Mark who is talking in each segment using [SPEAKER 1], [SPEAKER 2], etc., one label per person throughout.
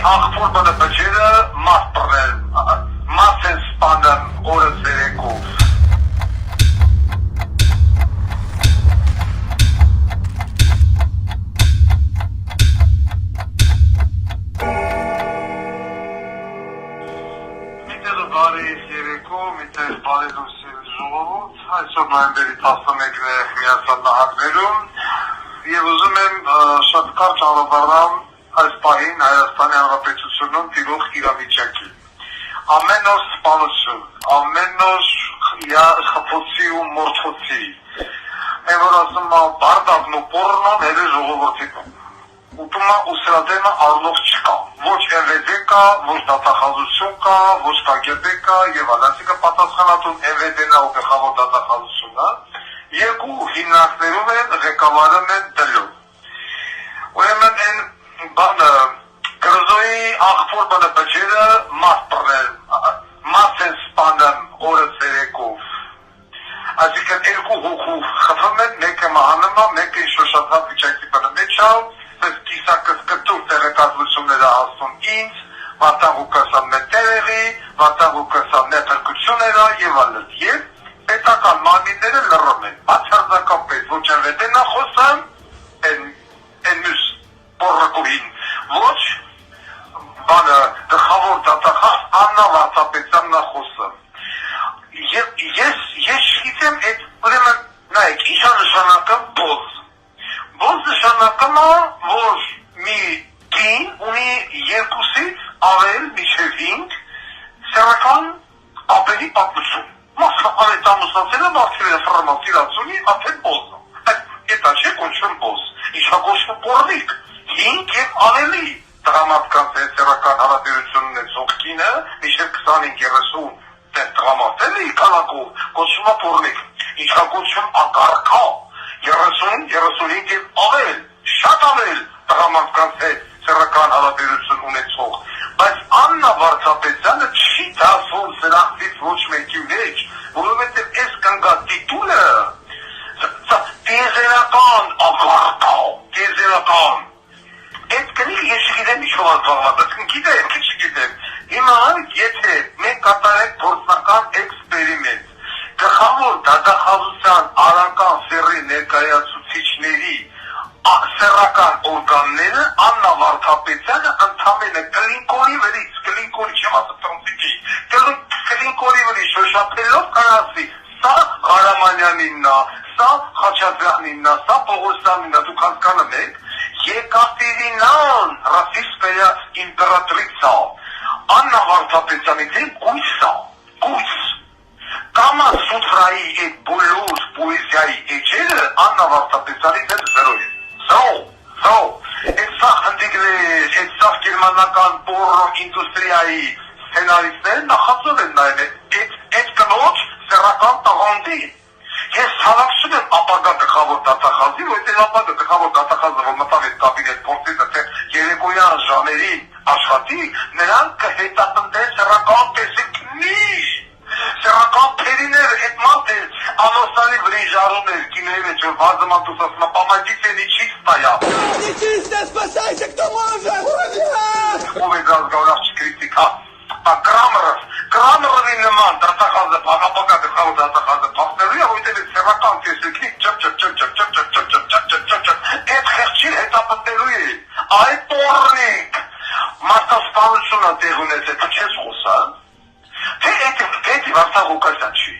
[SPEAKER 1] աղբոր բնապջերը մաս բռնել, մաս են սպանել օրը ծերեկով։ Միտեղ բարի երեկո, միտեղ բարի լույսերի ժողովուրդ, այսօր նոյեմբերի 11-ն է Միացյալ Նահանգներում և ուզում եմ շատ կարճ անդրադառնալ այս պահին Հայաստանի Հանրապետությունում տիրող իրավիճակին։ Ամեն օր սպանություն, ամեն օր խփոցի ու մորթոցի, են որ ասում բարդավն ու պորնոն հելի ժողովորդի ուտումա ու սրադենը առնող չկա, ոչ MVD կա, ոչ դատախազություն կա, ոչ KGB կա և ասիկը պատասխանատուն MVD-նա ու գլխավոր դատախազությունը երկու հիմնարկներում են, ղեկավարում են դլում։ Ուրեմն են բանը կրզոյի աղբոր բնապջերը մաս բռնել, մաս են սպանել օրը ծերեկով։ Այսինքն երկու հոգու խփում են, մեկը մահանում է, մեկը շոշափած վիճակի բնամեջավ, այս կիսակս կտուր տեղեկատվությունները հասնում ինձ, վատահուկասան մետերեղի, վատահուկասան նետրկությունները և այլն։ Եվ պետական մարմինները լռում են, բացարձակապես ոչ MVD-նա խոսան, են մյուս պորրակուհին, ոչ գլխավոր դատախազ Աննա Վարդապետյանն խոսում։ Ես չգիտեմ, ուրեմն նայեք, ինչ է նշանակում բոզ։ Բոզ նշանակում է, որ մի կին ունի 2-ից ավել մինչև 5 սեռական ապերի պատմություն։ Մասը ամենամուսնացել է մարդերը ֆրամասիրացունի արդեն բոզ։ Էտա չէ կոչվում բոզ, ինչա կոչվում պորնիկ, 5 և ավելի տղամարդկանց հետ սեռական հարաբերություն ունեցող կինը, մինչև 25-30 տղամարդել է քանակով, կոչվում է պորնիկ, ինչա կոչվում ակառքա, 30-35 և ավել, շատ ավել տղամարդկանց հետ սեռական հարաբերություն ունեցող, բայց Աննա Վարդապետյանը չի դասում սրանցից ոչ մեկի մեջ, որովհետև այս կանգա տիտուլը տիեզերական ակառքա, տիեզերական, այդ կնիկ ես չգիտեմ ինչով ազբաղված, գիտեմ, չգիտեմ, հիմա եթե մենք կատարենք գործնական էքսպերիմենտ, գլխավոր դատախազության արական սեռի ներկայացուցիչների սեռական օրգանները Աննա Վարդապետյանը ընդամենը կլինկորի վրից, կլինկորի չեմ ասում տրոնցիկի, կլինկորի վրից շոշափելով կանասի, սա Ղարամանյանինն է, սա Խաչատրյանինն է, սա Պողոսյանինն է, դուք հասկանում եք, Եկատերինան, ռասիստская իմպերատրիցա, Աննա Վարդապետյանի դեմ գույս է, գույս։ Կամա Սուտրայի այդ բոլոր պոեզիայի էջերը Աննա Վարդապետյանի դեմ զրո է։ Զրո։ Այդ սաղ հնդիկներ, այդ սաղ գերմանական պորնո ինդուստրիայի սցենարիստները նախածով են նայել այդ կնոջ սեռական տաղանդի։ Ես հավաքսում եմ ապագա գլխավոր դատախազի, որտեղ ապագա գլխավոր դատախազը որ մտավ այդ կաբինետ փորձից թե երեկոյան ժամերին աշխատի, նրան կհետատնտեն սեռական տեսիքնի, սեռական փերիներ, այդ մարդը անոստալի վրիժարում էր կինոյի մեջ, որ վազման դուս ասում է, «Помогите, нечистая».
[SPEAKER 2] Нечистая, спасайте, кто может!
[SPEAKER 1] Ով է գազգավրախ չկրիտիկա, Կրամերովի նման դատախազը, ապագա գլխավոր դատախազը փախնելու է, որտեղ այդ սեռական տեսիքնի այդ խեղճին հետապնդելու է, այդ պորնիկ մարդասպանությունը տեղ ունեցել, թե չես խոսալ, թե էդի վաստաղուկասյան չի։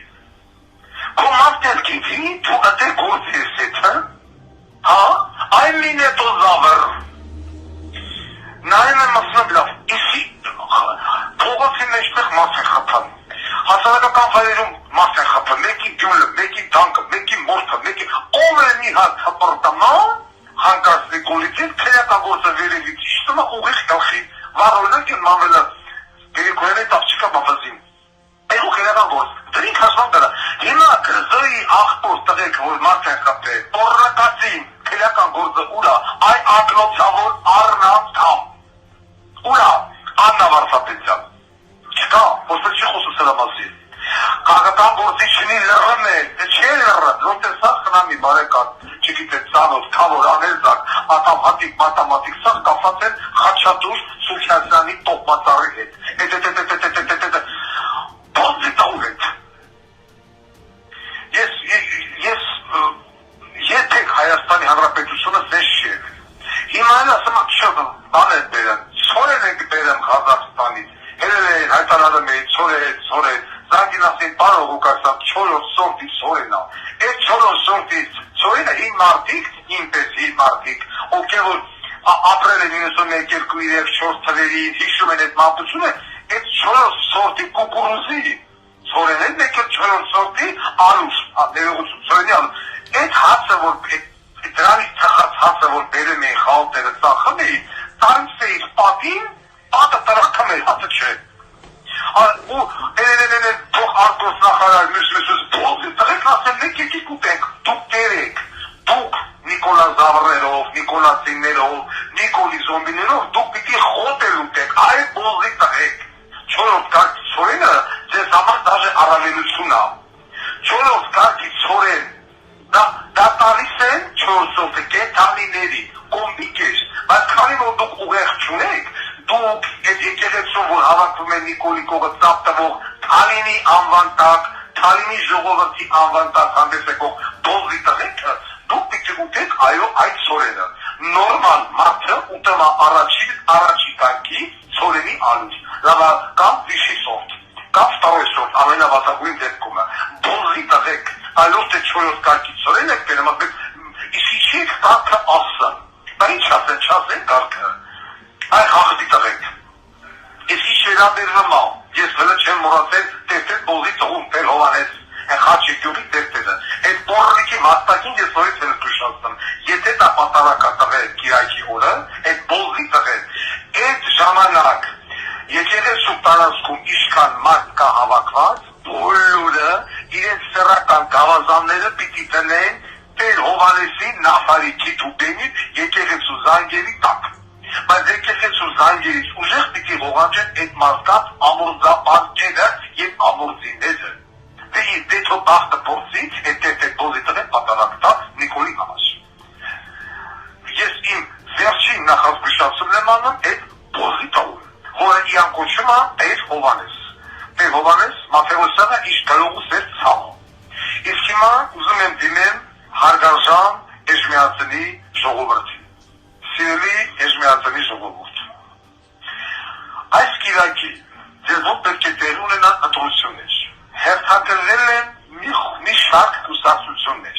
[SPEAKER 1] Քո մարդել գիտի, դու ատեր գործ ես էթը, այն մինետոզավր, նայում եմ ասում լավ, իսի փողոցի մեջտեղ մաս են խփան, հասարակական վայրերում մաս են խփան, մեկի գյուլը, մեկի տանկը, մեկի մորթը, մեկի ով է մի հատ հպրտամա, հանկարծի գոլիցին, քերյակագործը վերևից իշտում է ուղիղ գլխի, վարոլնակ են մամելը, երեկոյանի տաղջիկա մավազին, այգու քերյական գործ, դրինք հասման դրա, հիմա կրզոյի աղբոր տղեք, որ մարդ են խփել, պորնակացին, քերյական գործը ուրա, այ ակնոցավոր առնանցամ, ուրա, Աննա Վարդապետյան, չկա, ոստեղ չի խոսում սրա մասին, կաղական գործիչնի լռում է, չէ լռում, որտեղ սա խնամի բարեկան, չգիտե ծանոթ, քավոր, անելզակ, մաթեմատիկ, սա կապված են Խաչատուր Սուքյասյանի տոպմածառի հետ։ Բոզի տաղուր հետ։ Ես եթեք Հայաստանի Հանրապետությունը սես չի եղել։ Հիմա էլ ասում եմ չեմ բան են բերեմ, ցորեն ենք բերեմ Ղազախստանից, հերել են հայտարարում էին ցորեն, զանգին ասին պարոն Ղուկասյան 4-րդ սորտի ցորեն ա, այդ 4-րդ սորտի ցորենը հին մարդիկ, ինպես հին մարդիկ, ովքեր որ ապրել են 91-2-3-4 թվերի, հիշում են այդ մանկությունը, այդ 4-րդ սորտի կուկուրուզի ցորեն են, մեկ էլ 4-րդ սորտի արուշ, ներողություն ցորենի արուշ, այդ հացը որ դրանից թխած հացը որ բերում էին խաղալտերը ծախում էին, տարից էիր պատին, պատը տրխկում էր, հացը չէ։ Ու թող արտգործնախարար մյուս բոլի տղեք ասել մեկ եկեք ուտեք, դուք տերեք, դուք Նիկոլա Զավրերով, Նիկոլացիներով, Նիկոլի զոմբիներով, դուք պիտի խոտել ուտեք, այդ բոլի տղեք։ 4-րդ կարգի ցորենը ձեզ համար դաժե առավելություն ա։ 4-րդ կարգի ցորեն դա տալիս են 4-րդը կենդանիների, կոմբիկեր, բայց քանի որ դուք ուղեղ չունեք, դուք այդ եկեղեցու որ հավաքվում են Նիկոլի կողը ծափ տվող Թալինի անվան տակ, Թալինի ժողովրդի անվան տակ հանդես եկող բոլի տղեկը, դուք պիտի ուտեք այո այդ ցորենը։ Նորմալ մարդը ուտում է առաջի կարգի ցորենի ալուր, լավ կամ վիշի սորտ, կամ վտորի սորտ, ամենավատագույն դեպքում է։ Բոլի տղեկ այլով թե 4-րդ կարգի ցորեն եք բերում, իսկ իչեք կարգը ասը, դա ինչ ասեն, չասեն կարգը, այ խաղդի տղեկ, ես ինչ վերաբերվում ա, ես վելը չեմ մորացել տերտել բոլի տղում, տեր հովանես, են խաչի գյուղի տերտելը, այդ բորրիկի մաստակին ես նորից էլ կուշացնում, եթե դա պատարակա տղեկ կիրակի օրը, այդ բոլի տղեկ, այդ ժամանակ, եկեղեցու տարածքում իշքան մարդ կա հավաքված, բոլորը իրենց սեռական գավազանները պիտի տնեն Տեր Հովանեսի Նաֆարիքի Թուբենի եկեղեցու զանգերի տակ։ Բայց եկեղեցու զանգերից ուժեղ պիտի ողանջեն այդ մարդկանց ամորձապանքերը և ամորձիները։ Դե թո բախտը փորձի, այդ բոլի տղեն պատարակ տա Նիկոլի համար։ Ես իմ վերջին նախազգուշացումն եմ անում այդ բոլի տղուն, որը իրան կոչում է Տեր Հովանես։ Տեր Հովանես Մաթեոսյանը իշ գլուղու սեր ցավը։ Իսկ հիմա ուզում եմ դիմեմ հարգարժան Էժմիածնի ժողովրդին։ Սիրելի Էժմիածնի ժողովուրդ։ Այս կիրակի ձեզ ով պետք է տեղի ունենան ընտրություններ։ Հերթագրվել են մի շարք կուսակցություններ։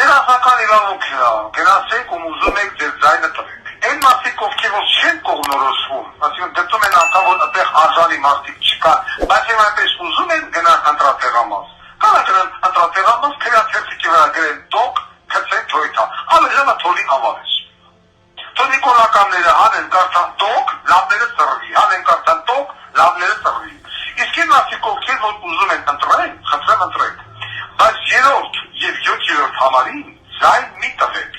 [SPEAKER 1] Դերասական իրավունքն է, գնացեք ու ուզում եք ձեր ձայնը տվեք։ Այն մարդիկ, ովքեր որ չեն կողմնորոշվում, ասում գտնում են անգամ որ այդտեղ արժանի մարդիկ չկան, բայց եւ այնպես ուզում են գնալ ընտրատեղամաս։ Կարա գնան ընտրատեղամաս, քրեաթերթիկի վրա գրեն տոկ, գցեն թոյթա, ավելը թոլի անվարես։ Թո նիկոլականները հանեն կարթան տոկ, լավները ծռվի, հանեն կարթան տոկ, լավները ծռվի։ Իսկ այն մարդիկ, ովքեր որ ուզում են ընտրեն, խնդրեմ ընտրեք, բայց 3-րդ եւ 7-րդ համարին ձայն մի տվեք։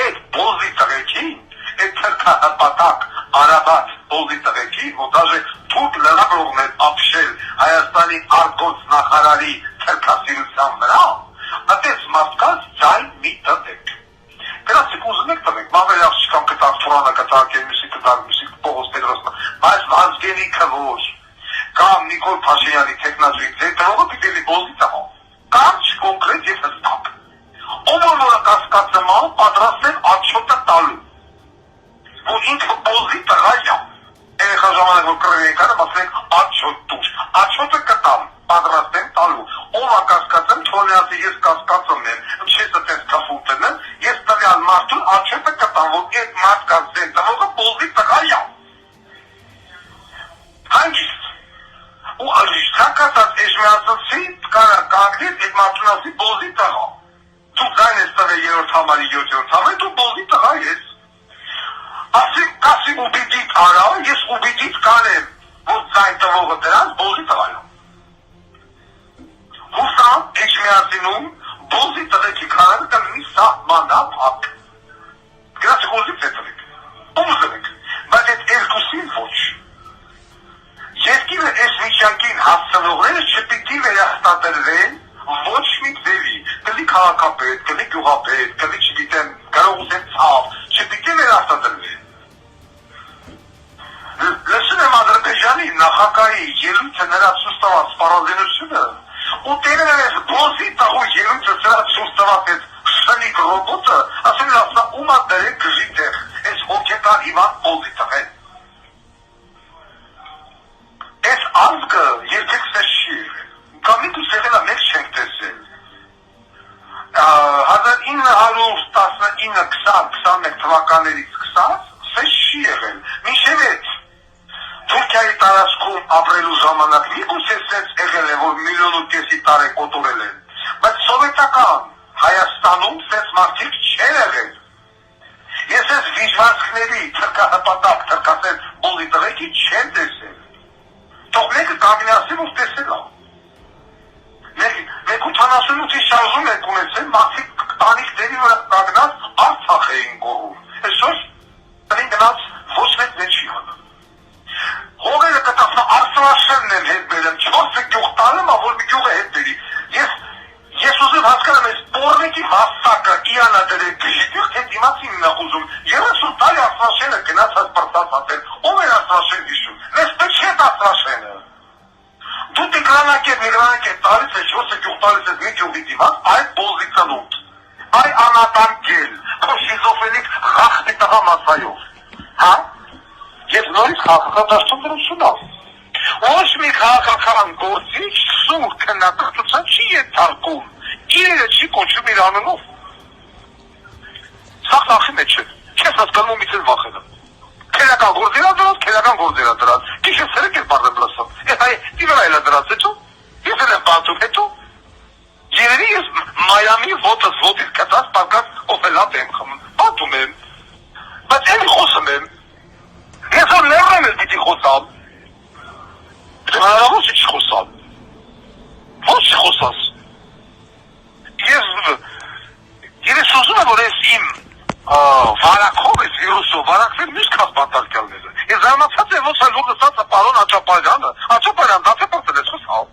[SPEAKER 1] Այդ բոլի տղեկին, այդ թրքահպատակ արաբատ բոլի տղեկին, որ դաժե թուրք լրագրողն են ապշել Հայաստանի արտգործնախարարի թրքասիրության վրա, այդպես մարդկանց ձայն մի տվեք։ Գնացեք ուզում եք տվեք, մամեր աղջիկան կտակ, թուրանը կտակ, մյուսի կտակ, մյուսի Պողոս Պետրոսը, բայց Վազգենիքը որ, կամ Նիկոլ Փաշինյանի տեխնազույի ձեր տրողը պիտելի բոլի տղա, կարճ, կոնկրետ և հստակ։ Ով որը կասկածում ա, պատրաստ են աչոտը տալու, որ ինքը բոլի տղա յա, երեխա ժամանակ որ կրել են կանը, ասենք աչոտ դուր, աչոտը կտամ, պատրաստ են տալու, ով ա կասկածում, թոնյացի ես կասկածում եմ, չեսը տես կապուլ տնեմ, ես տվյալ մարդուն աչոտը կտամ, որ այդ մարդ կասեն տվողը բոլի տղա յա։ Հանգիստ, ու ալիշտակացած էժմիածնցի կանգնեց այդ մարդուն ասի բոլի տղա։ Դու ձայն ես տվել 3-րդ համարի 7-րդ համարի, դու բոլի տղա ես։ Ասի ուբիդիտ արա, ես ուբիդիտ կանեմ, որ ձայն տվողը դրանց բոլի տղա եմ։ Հուսամ Էջմիածինում բոլի տղեկի քարանը կլինի սահմանափակ։ Գրացեք ուզիք է տվեք, ուզում եք, բայց այդ երկուսին ոչ։ Երկիրը այս վիճակին հասցնողները չպիտի վերահստադրվեն ոչ մի ձևի, կլի քաղաքապետ, կլի գյուղապետ, կլի չգիտեմ, կարող ուզեն ցավ, չպիտի վերարտադրվի։ Լսում եմ Ադրբեջանի նախագահի ելույթը նրա ցույց տված սպառազինությունը, ու տերերը այս բոզի տաղու ելույթը սրա ցույց տված այս շնիկ ռոբոտը, ասում են ասա ումա դրեք գժի տեղ, այս հոգեկան Իվան Պոլի տղեն։ Այս ազգը երբեք սեր չի եղել, կամ մի դուս եղել է մեկ չենք տեսել։ 1919-20-21 թվականներից սկսած սեր չի եղել, մինչև այդ Թուրքիայի տարածքում ապրելու ժամանակ միգուցե սենց եղել է, որ միլիոն ու կեսի տարի կոտորել են, բայց սովետական Հայաստանում սենց մարդիկ չեն եղել։ Ես այս վիժվածքների թրկահպատակ թրկասեն բոլի տղեկի չեն տեսել։ Թող մեկը կամինասին ու տեսել է։ Մենք 88-ի շարժում ենք ունեցել, մարդիկ տանիքների վրա կանգնած Արցախ էին գոռում։ Այսօր տնին գնաց ոչ մեկ չի հանում։ Հողերը կտասնա Արցախաշենն են հետ բերեմ, 4 գյուղ տալեմ, որ մի գյուղը հետ բերի։ Ես ուզում հասկանամ այս Պորնիկի մասակը իանա դրեք գժիտիղ, հետ իմացին նա ուզում, 30 տարի Արցախաշենը գնացած պրծած ասել, ով էր Արցախաշեն հիշում, մեզ պետք չէ Արցախաշենը։ Դու տիգրանակետ տարից է 4 գյուղ տարից է մի գյուղի դիմաց, այդ բոզի ծնունդ, այ անատան գել, քո շիզոֆրենիկ խախտի տղա մասայով, հա? Եվ նորից քաղաքական դրությունն է։ Ոչ մի քաղաքական գործիչ սուր քննադատության չի ենթարկում, իրերը չի կոչում իր անունով։ Սա խախի մեջ է, չես հասկանում ումից են վախենում։ Քերական գործերա դրած, գիշը սրեք էլ բարձր լսում, ես այ տիվրա էլ դրած հետո, ես էլ եմ բանտում հետո, երերի ես Մայամի ոտս ոտից կտած պարկած օվելատ եմ խմում, բանտում եմ, բայց էլի խոսում եմ, ես որ լերրեմ էլ դիտի խոսամ, հնարավոր չի խոսալ, ոչ չի խոսաս, ես ուզում եմ, որ ես իմ վարակով ես վիրուսով, վարակվել միշտ կաս բանտարկյալները, ես զարմացած եմ, ոնց այլ որ նստած է պարոն Աչապարյան, դա թե պրծել ես խոսալ,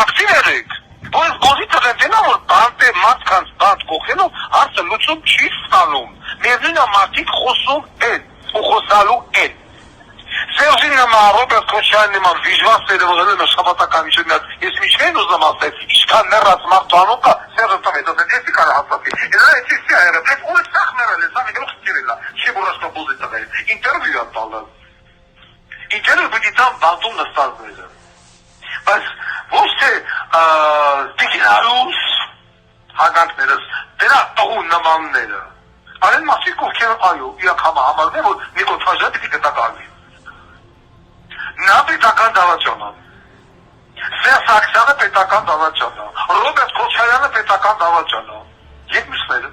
[SPEAKER 1] ակտիվ երեք, որ ես գոզի տղենտենա, որ բանտ է մարդկանց բանտ կողենով, հարցը լուծում չի ստանում, միևնույնը մարդիկ խոսում են, ու խոսալու են, Սերժին նման, Ռոբերտ Քոչարյանի նման վիժվածները վղելն է շաբատականություն միած, ես մի չեն ուզում ասել, ինչքան ներած մարդանու կա, Սերժը տվեց, ասել, եսի կարը հասացի, ես այդի սի այրը, այդ ուղը սախ մերել է, սա մի գրող ստիրել է, չի բուրաշկա բուզի տղել, ինտերվյու է տալը, ինտերվյու բգի տան բանտում նստածները, բայց ոչ թե տիգնարուս հագանքներս, դրա տղու նմանները, արեն մարդիկ ովքեր այո, իրակ համարն է, որ մի կոթվաժա պիտի կտակալվի։ Նա պետական դավաճան է, Սերժ Սարգսյանը պետական դավաճան է, Ռոբերտ Քոչարյանը պետական դավաճան է, եկ մյուսները։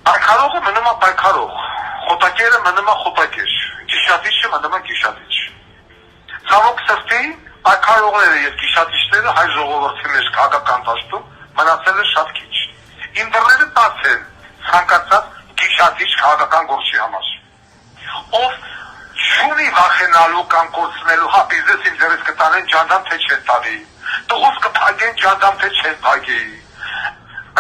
[SPEAKER 1] Պայքարողը մնում է պայքարող, խոտակերը մնում է խոտակեր, գիշատիչը մնում է գիշատիչ։ Ցավոք սրտի պայքարողները և գիշատիչները հայ ժողովրդի մեջ քաղաքական դաշտում մնացել է շատ քիչ։ Իմ դռները բաց են ցանկացած գիշատիչ քաղաքական գործի համար։ Ով չունի վախենալու կամ կորցնելու, հա բիզնես իմ ձերից կտանեն ջանդամ թե չեն տանի, տղուս կփակեն ջանդամ թե չեն փակի,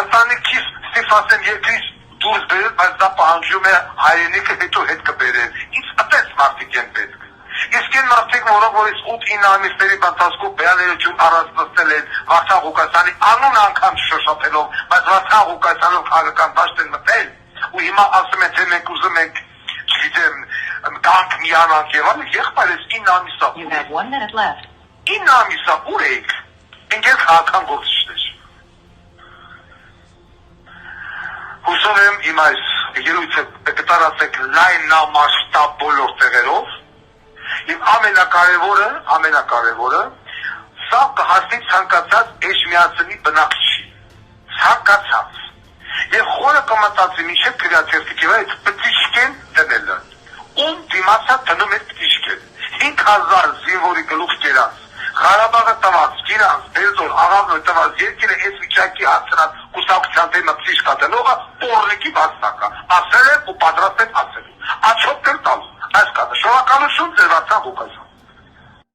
[SPEAKER 1] ընտանիքիս ստիպված են երկրից դուրս բերել, բայց դա պահանջում է հայրենիքը հետո հետ կբերեն, ինձ այդպես մարդիկ են պետք, իսկ են մարդիկ, որոնք որ 8-9 ամիսների բանտասկով բյաներություն առանձնացել են Վարդան Ղուկասյանի անուն անգամ չշոշափելով, բայց Վարդան Ղուկասյանով քաղաքական դաշտ են մտել, ու հիմա ասում են, թե մենք ուզում ենք չգիտեմ, գանք միանանք և այլ, եղբայրս 9 ամիսա ուր եք, 9 ամիսա ուր եք, ընկեր քաղաքական գործիչներ։ Հուսով եմ իմ այս ելույթը կտարածեք լայնամասշտաբ բոլոր տեղերով, և ամենակարևորը, սա կհասնի ցանկացած էջմիածնի բնակչի, ցանկացած, և խորը կմտածի մինչև գրյաթերթիկի վրա այդ պտիշկեն տնելը, ում դիմացա տնում է պտիշկեն, 5000 զինվորի գլուխ կերած, Ղարաբաղը տված, գիրանց, բերձոր, աղավնոյ տված, երկիրը այս վիճակի հասցրած կուսակցության թեմը պտիշկա տնողը Պորնիկի բաստակա, ասել է ու պատրաստ է ասել, աչոք կր տալու, այս կատը, շողակալություն ձեր Վարդան Ղուկասյան։